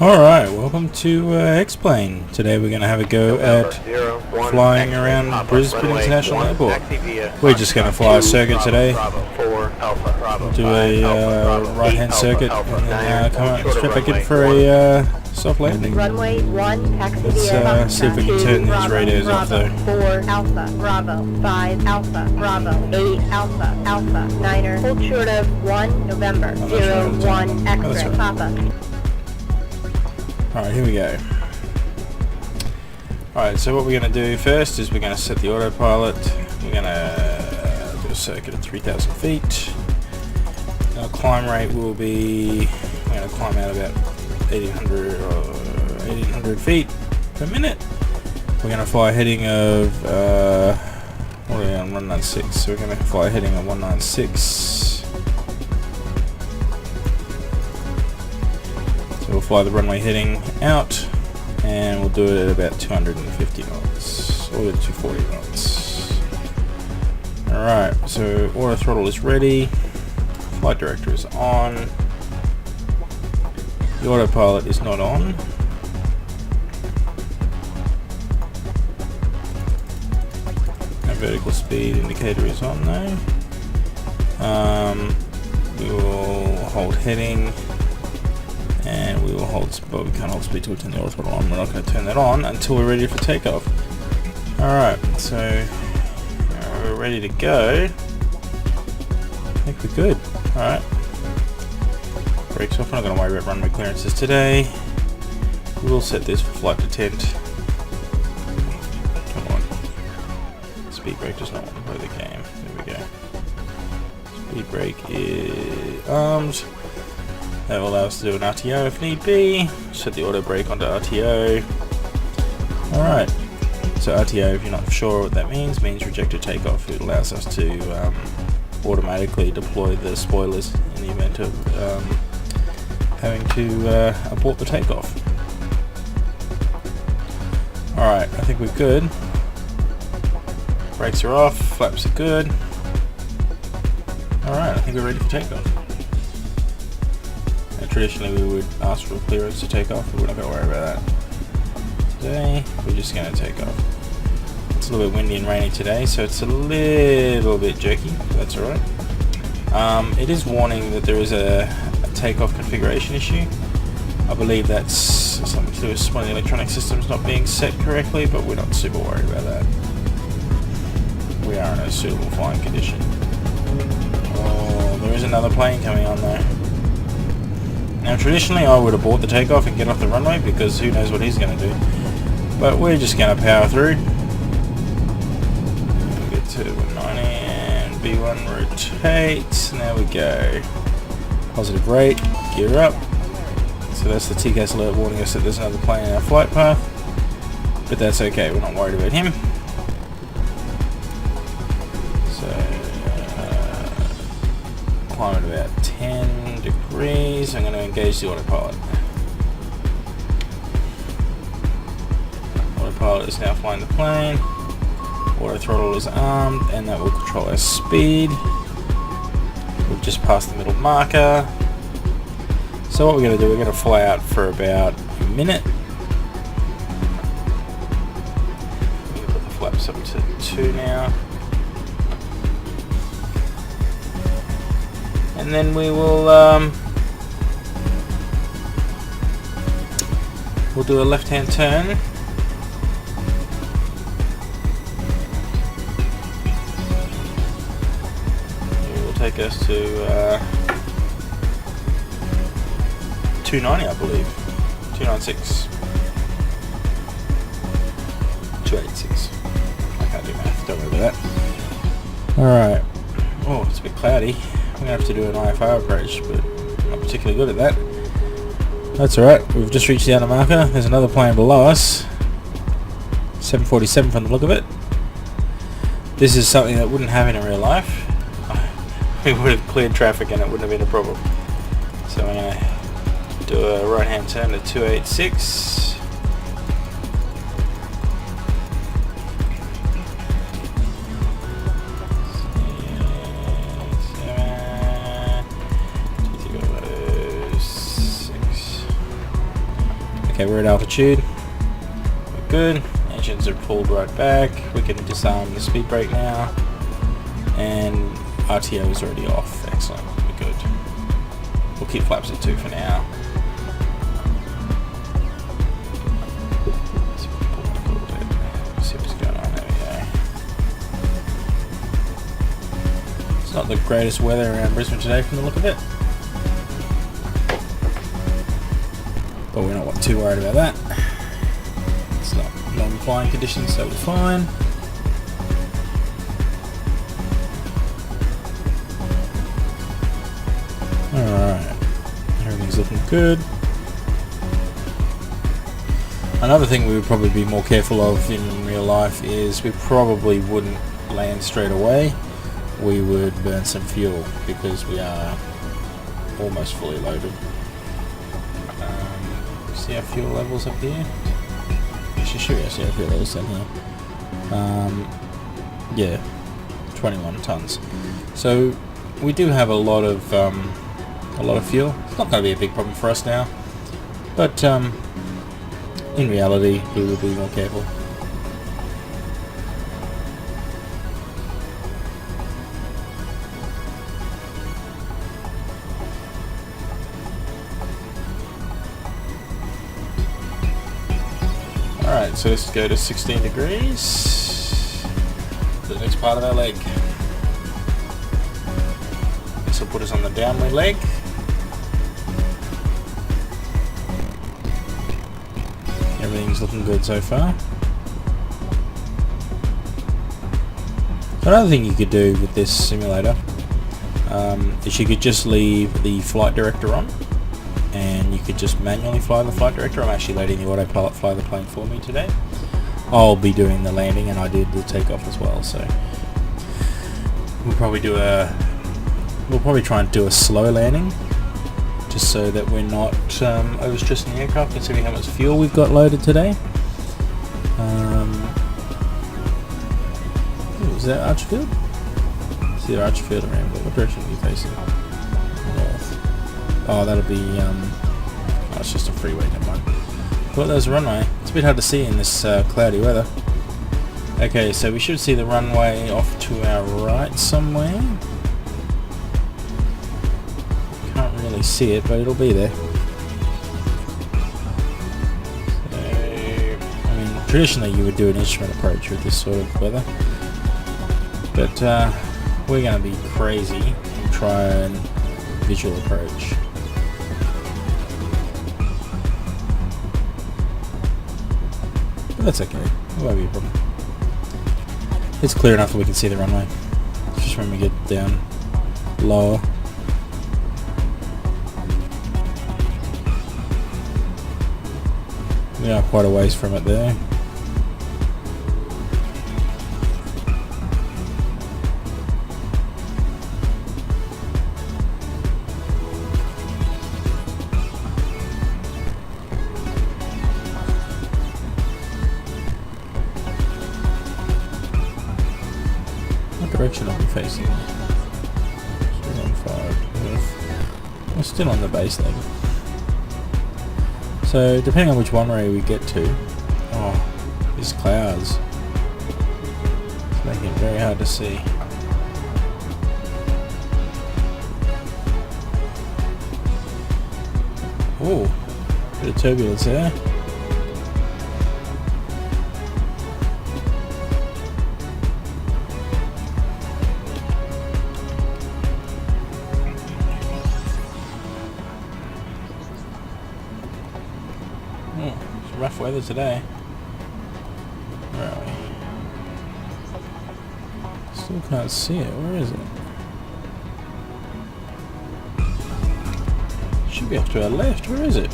Alright, welcome to XPlane. Today we're going to have a go at flying around Brisbane International Airport. We're just going to fly a circuit today. We'll do a right hand circuit and then come out straight back in for a soft landing. Runway 1, taxi Let's see if we can turn these radios off though. 4 Alpha, Bravo, 5 Alpha, Bravo, 8 Alpha, Alpha, Niner, hold short of 1 November, 0, 1, X-ray, Papa. Alright, here we go. Alright, so what we're going to do first is we're going to set the autopilot. We're going to do a circuit at 3,000 feet. Our climb rate will be, we're going to climb out about 1,800 feet per minute. We're going to fly a heading of, what are we on, 196, so we're going to fly a heading of 196. We'll fly the runway heading out and we'll do it at about 250 knots or 240 knots. Alright, so auto throttle is ready, flight director is on, the autopilot is not on. Our vertical speed indicator is on though. We will hold heading. And we will hold, but we can't hold speed till we turn the auto throttle on. We're not going to turn that on until we're ready for takeoff. Alright, so we're ready to go. I think we're good. Alright. Brakes off, we're not going to worry about runway clearances today. We will set this for flight to tent. Come on. Speed brake does not want to play the game. There we go. Speed brake is armed. That will allow us to do an RTO if need be. Set the auto brake onto RTO. Alright, so RTO, if you're not sure what that means rejected takeoff. It allows us to automatically deploy the spoilers in the event of having to abort the takeoff. Alright, I think we're good. Brakes are off, flaps are good. Alright, I think we're ready for takeoff. Traditionally we would ask for clearance to take off, but we're not going to worry about that. Today, we're just going to take off. It's a little bit windy and rainy today, so it's a little bit jerky, but that's alright. It is warning that there is a takeoff configuration issue. I believe that's something to do with one of the electronic systems not being set correctly, but we're not super worried about that. We are in a suitable flying condition. Oh, there is another plane coming on though. Now traditionally I would abort the takeoff and get off the runway because who knows what he's going to do. But we're just going to power through. We'll get to 190 and B1 rotates. And there we go. Positive rate, gear up. So that's the TCAS alert warning us that there's another plane in our flight path. But that's okay, we're not worried about him. So climb at about 10 degrees. I'm going to engage the autopilot. Autopilot is now flying the plane. Auto throttle is armed and that will control our speed. We've just passed the middle marker. So what we're going to do, we're going to fly out for about a minute. I'm going to put the flaps up to 2 now. And then we will we'll do a left-hand turn. It will take us to 290, I believe. 296. 286. I can't do math, don't worry about that. Alright. Oh, it's a bit cloudy. I'm going to have to do an IFR approach, but I'm not particularly good at that. That's alright, we've just reached the outer marker. There's another plane below us. 747 from the look of it. This is something that wouldn't happen in real life. We would have cleared traffic and it wouldn't have been a problem. So I'm going to do a right hand turn to 286. Okay, we're at altitude. We're good. Engines are pulled right back. We can disarm the speed brake now. And RTO is already off. Excellent. We're good. We'll keep flaps at 2 for now. Let's pull back a little bit. See what's going on. There we go. It's not the greatest weather around Brisbane today from the look of it. But we're not too worried about that. It's not non-flying conditions, so we're fine. Alright, everything's looking good. Another thing we would probably be more careful of in real life is we probably wouldn't land straight away. We would burn some fuel because we are almost fully loaded. See our fuel levels up here? Actually, should we see our fuel levels down here? Yeah, 21 tons. So we do have a lot of fuel. It's not going to be a big problem for us now, but in reality, we will be more careful. Alright, so let's go to 16 degrees. The next part of our leg. This will put us on the downwind leg. Everything's looking good so far. Another thing you could do with this simulator is you could just leave the flight director on, and you could just manually fly the flight director. I'm actually letting the autopilot fly the plane for me today. I'll be doing the landing, and I did the takeoff as well. So we'll probably try and do a slow landing, just so that we're not overstressing the aircraft, considering how much fuel we've got loaded today. Is that Archfield? See the Archfield around, but what direction are you facing? North. Oh, that'll be, oh, it's just a freeway, never mind. Thought that was a runway. It's a bit hard to see in this cloudy weather. Okay, so we should see the runway off to our right somewhere. Can't really see it, but it'll be there. So, I mean, traditionally you would do an instrument approach with this sort of weather. But we're going to be crazy and try and visual approach. But that's okay. It won't be a problem. It's clear enough that we can see the runway. Just when we get down lower. We are quite a ways from it there. Direction I'll be facing. 315. We're still on the base leg. So depending on which runway we get to, oh, these clouds, it's making it very hard to see. Oh, bit of turbulence there. Rough weather today. Where are we? Still can't see it. Where is it? Should be off to our left. Where is it?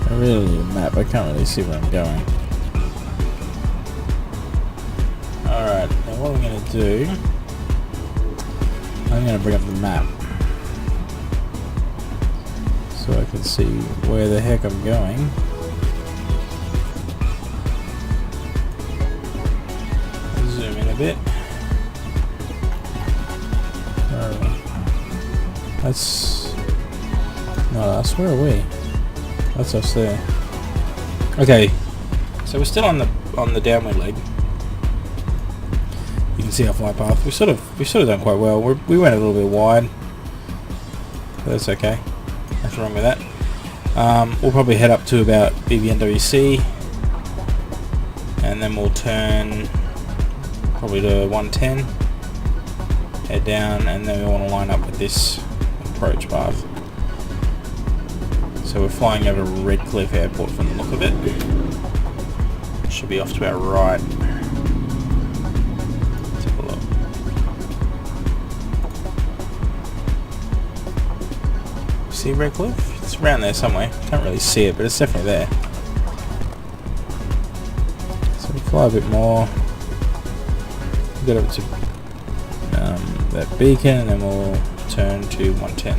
I really need a map. I can't really see where I'm going. Alright, now what I'm going to do, I'm going to bring up the map so I can see where the heck I'm going. Zoom in a bit. That's not us. Where are we? That's us there. Okay, so we're still on the downwind leg. You can see our flight path. We've sort of done quite well. We went a little bit wide, but that's okay. Nothing wrong with that. We'll probably head up to about BBNWC, and then we'll turn probably to 110, head down, and then we want to line up with this approach path. So we're flying over Redcliffe Airport from the look of it. Should be off to our right. Let's have a look. See Redcliffe? It's around there somewhere. Can't really see it, but it's definitely there. So we fly a bit more. We'll get up to that beacon, and then we'll turn to 110.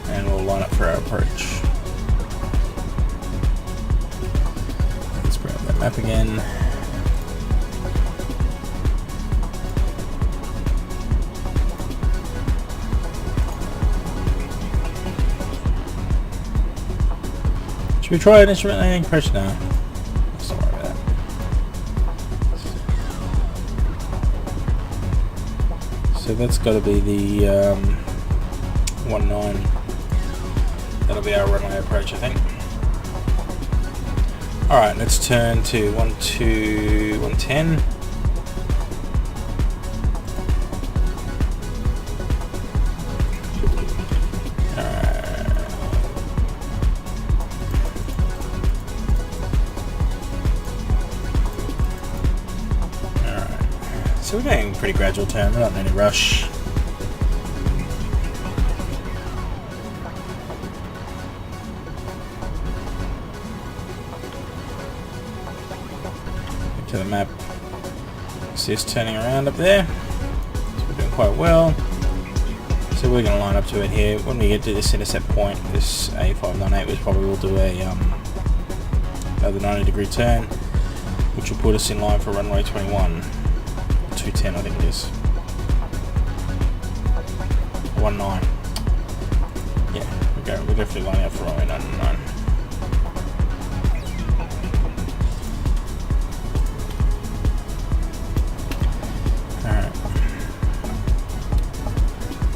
And we'll line up for our approach. Let's bring up that map again. Should we try an instrument landing approach now? Let's not worry about that. So that's got to be the 19. That'll be our runway approach, I think. Alright, let's turn to 110. Alright. So we're doing a pretty gradual turn, we're not in any rush. To the map. See us turning around up there. So we're doing quite well. So we're going to line up to it here. When we get to this intercept point, this A598, we probably will do a another 90-degree turn, which will put us in line for runway 21. 210, I think it is. 19. Yeah, we're definitely lining up for runway 99.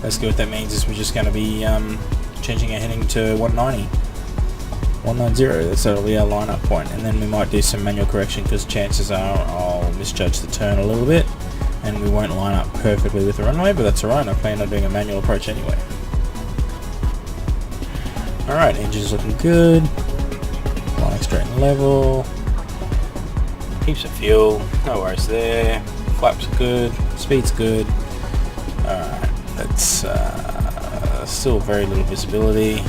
Basically what that means is we're just going to be changing our heading to 190. 190, that'll be our line-up point. And then we might do some manual correction because chances are I'll misjudge the turn a little bit and we won't line up perfectly with the runway, but that's alright, I plan on doing a manual approach anyway. Alright, engine's looking good. Flying straight and level. Heaps of fuel, no worries there. Flaps are good, speed's good. Alright. It's still very little visibility.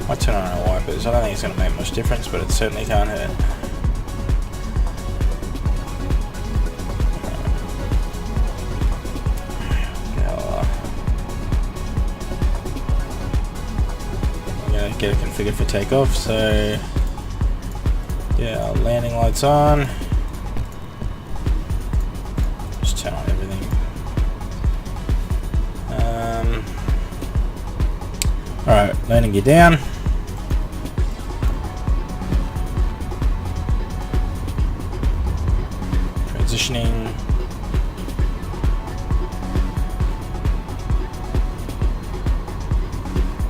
Might turn on our wipers. I don't think it's going to make much difference, but it certainly can't hurt. I'm going to get it configured for takeoff, so yeah, our landing lights on. Just turn on everything. Alright, landing gear down. Transitioning.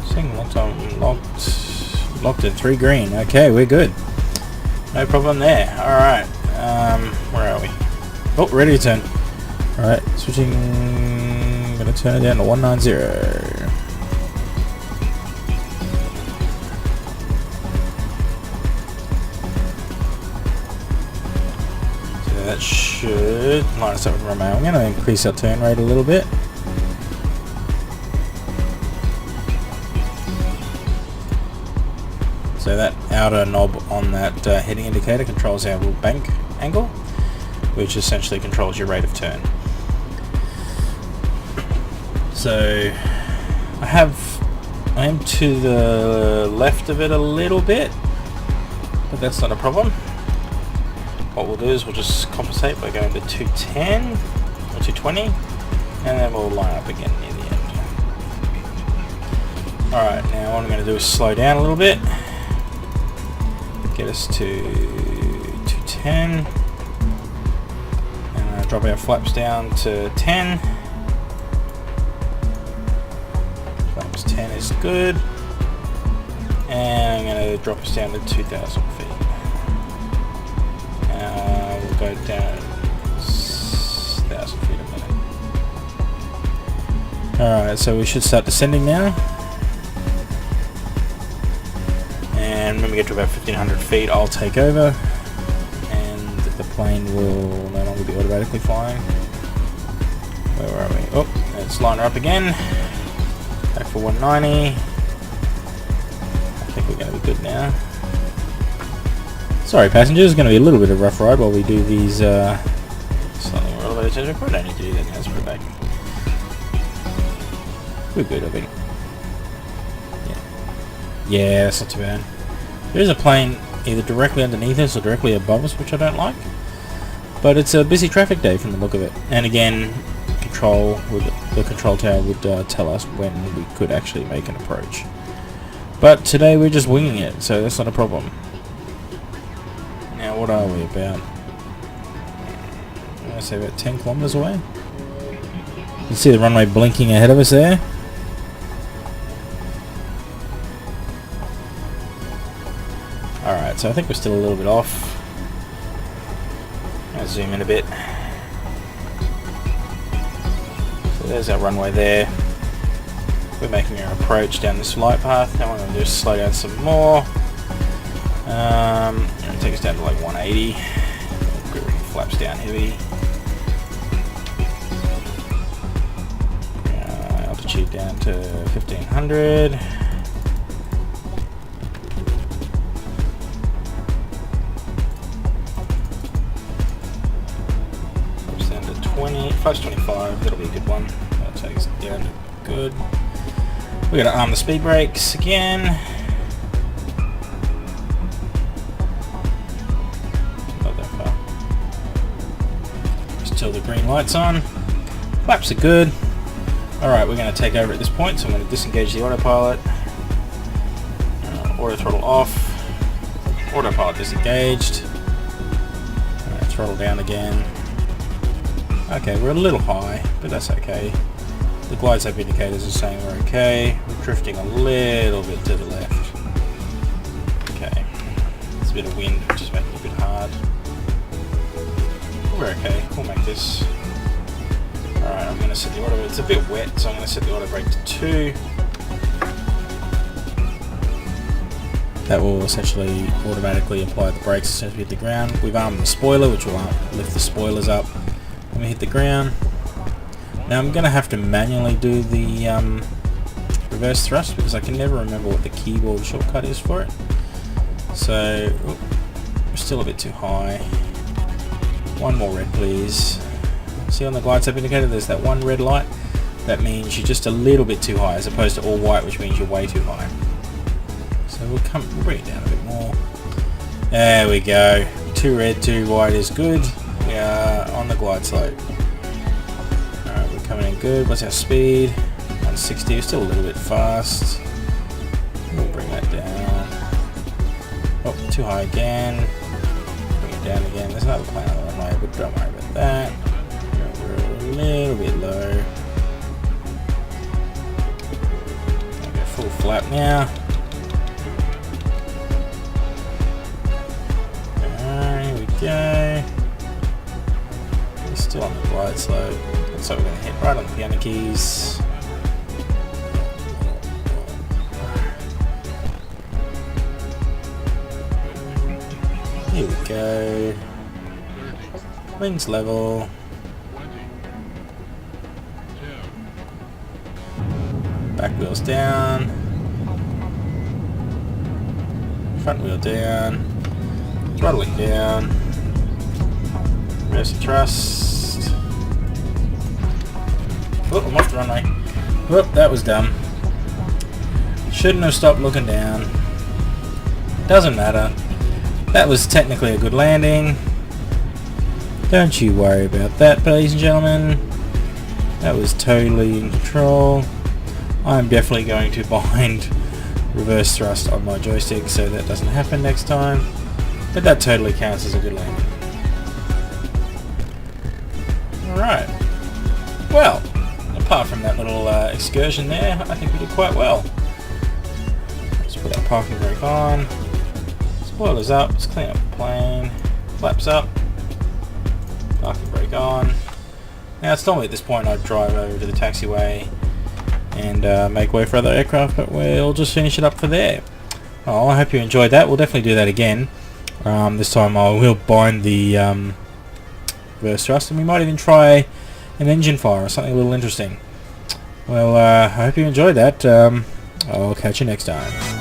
Seeing locked at 3 green. Okay, we're good. No problem there. Alright, where are we? Oh, ready to turn. Alright, switching. I'm gonna turn it down to 190. That should line us up with Romeo. I'm going to increase our turn rate a little bit. So that outer knob on that heading indicator controls our bank angle, which essentially controls your rate of turn. So I am to the left of it a little bit, but that's not a problem. What we'll do is we'll just compensate by going to 210 or 220, and then we'll line up again near Alright, now what I'm going to do is slow down a little bit. Get us to 210. And drop our flaps down to 10. Flaps 10 is good. And I'm going to drop us down to 2,000 feet. We'll go down 1,000 feet a minute. Alright, so we should start descending now. And when we get to about 1,500 feet, I'll take over. And the plane will no longer be automatically flying. Where are we? Oh, let's line her up again. Back for 190. I think we're going to be good now. Sorry passengers, it's going to be a little bit of a rough ride while we do these slightly more elevated changes. We probably don't need to do that now, let's put it back. We're good, I think. Yeah, that's not too bad. There is a plane either directly underneath us or directly above us, which I don't like. But it's a busy traffic day from the look of it. And again, the control tower would tell us when we could actually make an approach. But today we're just winging it, so that's not a problem. Now, what are we about? I'm going to say about 10 kilometers away. You can see the runway blinking ahead of us there. Alright, so I think we're still a little bit off. I'll zoom in a bit. So there's our runway there. We're making our approach down this flight path. Now what I'm going to do is slow down some more. Take us down to like 180. Get rid of flaps down heavy. Altitude down to 1,500. Flaps down to 20. Flaps 25. That'll be a good one. That'll take us down to good. We're going to arm the speed brakes again. Till the green light's on. Flaps are good. Alright, we're going to take over at this point, so I'm going to disengage the autopilot. Auto throttle off. Autopilot disengaged. Throttle down again. Okay, we're a little high, but that's okay. The glide slope indicators are saying we're okay. We're drifting a little bit to the left. Okay. There's a bit of wind, which is making it a bit hard. We're okay, we'll make this. Alright, I'm going to set the auto, it's a bit wet, so I'm going to set the auto brake to 2. That will essentially automatically apply the brakes as soon as we hit the ground. We've armed the spoiler, which will lift the spoilers up when we hit the ground. Now I'm going to have to manually do the reverse thrust because I can never remember what the keyboard shortcut is for it. So, we're still a bit too high. One more red, please. See on the glide slope indicator, there's that one red light. That means you're just a little bit too high, as opposed to all white, which means you're way too high. So we'll bring it down a bit more. There we go. 2 red, 2 white is good. We are on the glide slope. Alright, we're coming in good. What's our speed? 160. We're still a little bit fast. We'll bring that down. Oh, too high again. Down again. There's another plane on the runway, but don't worry about that. We're a little bit low. Okay, full flap now. Alright, here we go. We're still on the glide slope. Looks like we're going to hit right on the piano keys. Here we go. Wings level. Back wheels down. Front wheel down. Throttling down. Reverse thrust. Oh, I'm off the runway. Whoop, that was dumb. Shouldn't have stopped looking down. Doesn't matter. That was technically a good landing. Don't you worry about that, ladies and gentlemen. That was totally in control. I'm definitely going to bind reverse thrust on my joystick so that doesn't happen next time, but that totally counts as a good landing. Alright, well, apart from that little excursion there, I think we did quite well. Let's put our parking brake on, spoilers up, let's clean up the plane, flaps up, parking brake on. Now it's normally at this point I'd drive over to the taxiway and make way for other aircraft, but we'll just finish it up for there. Oh, I hope you enjoyed that. We'll definitely do that again. This time I will bind the reverse thrust, and we might even try an engine fire or something a little interesting. Well, I hope you enjoyed that. I'll catch you next time.